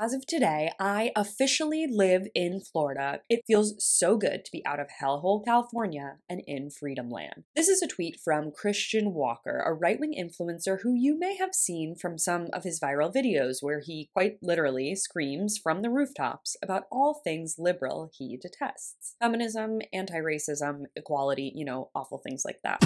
As of today, I officially live in Florida. It feels so good to be out of hellhole California and in freedom land. This is a tweet from Christian Walker, a right-wing influencer who you may have seen from some of his viral videos where he quite literally screams from the rooftops about all things liberal he detests. Feminism, anti-racism, equality, awful things like that.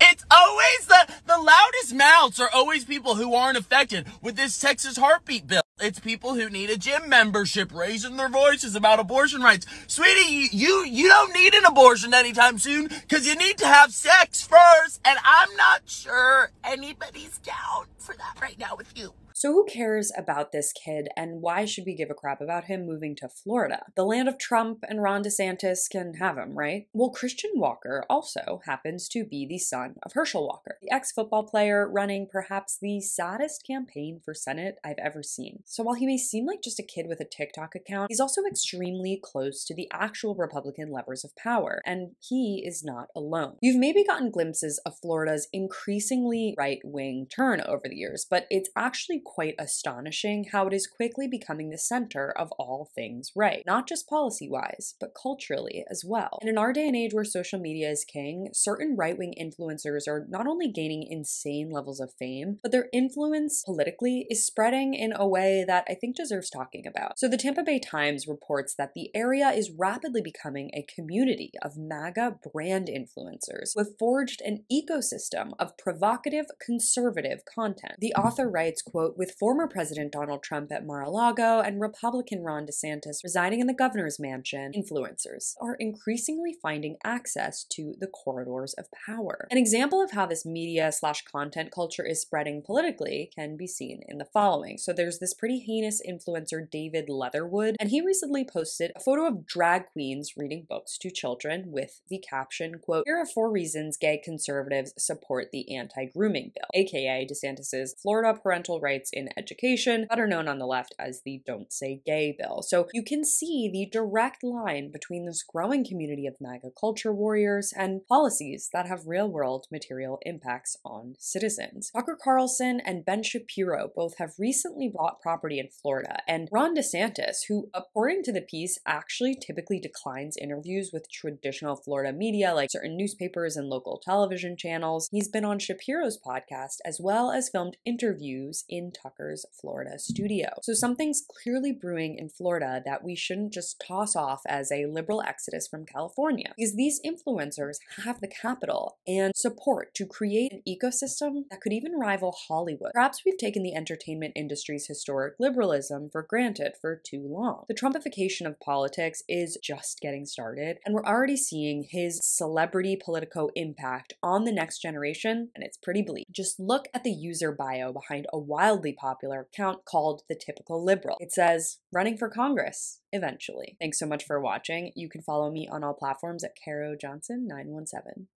It's always the loudest mouths are always people who aren't affected with this Texas heartbeat bill. It's people who need a gym membership raising their voices about abortion rights. Sweetie, you don't need an abortion anytime soon because you need to have sex first. And I'm not sure anybody's down for that right now with you. So who cares about this kid, and why should we give a crap about him moving to Florida? The land of Trump and Ron DeSantis can have him, right? Well, Christian Walker also happens to be the son of Herschel Walker, the ex-football player running perhaps the saddest campaign for Senate I've ever seen. So while he may seem like just a kid with a TikTok account, he's also extremely close to the actual Republican levers of power, and he is not alone. You've maybe gotten glimpses of Florida's increasingly right-wing turn over the years, but it's actually quite astonishing how it is quickly becoming the center of all things right, not just policy-wise, but culturally as well. And in our day and age where social media is king, certain right-wing influencers are not only gaining insane levels of fame, but their influence politically is spreading in a way that I think deserves talking about. So the Tampa Bay Times reports that the area is rapidly becoming a community of MAGA brand influencers who have forged an ecosystem of provocative, conservative content. The author writes, quote, "With former President Donald Trump at Mar-a-Lago and Republican Ron DeSantis residing in the governor's mansion, influencers are increasingly finding access to the corridors of power." An example of how this media/content culture is spreading politically can be seen in the following. So there's this pretty heinous influencer, David Leatherwood, and he recently posted a photo of drag queens reading books to children with the caption, quote, "Here are 4 reasons gay conservatives support the anti-grooming bill," aka DeSantis's Florida parental rights in education, better known on the left as the Don't Say Gay bill. So you can see the direct line between this growing community of MAGA culture warriors and policies that have real-world material impacts on citizens. Tucker Carlson and Ben Shapiro both have recently bought property in Florida, and Ron DeSantis, who according to the piece actually typically declines interviews with traditional Florida media like certain newspapers and local television channels, he's been on Shapiro's podcast as well as filmed interviews in Tucker's Florida studio. So something's clearly brewing in Florida that we shouldn't just toss off as a liberal exodus from California, because these influencers have the capital and support to create an ecosystem that could even rival Hollywood. Perhaps we've taken the entertainment industry's historic liberalism for granted for too long. The Trumpification of politics is just getting started, and we're already seeing his celebrity politico impact on the next generation, and it's pretty bleak. Just look at the user bio behind a wildly popular account called The Typical Liberal. It says, "Running for Congress, eventually." Thanks so much for watching. You can follow me on all platforms at Caro Johnson 917.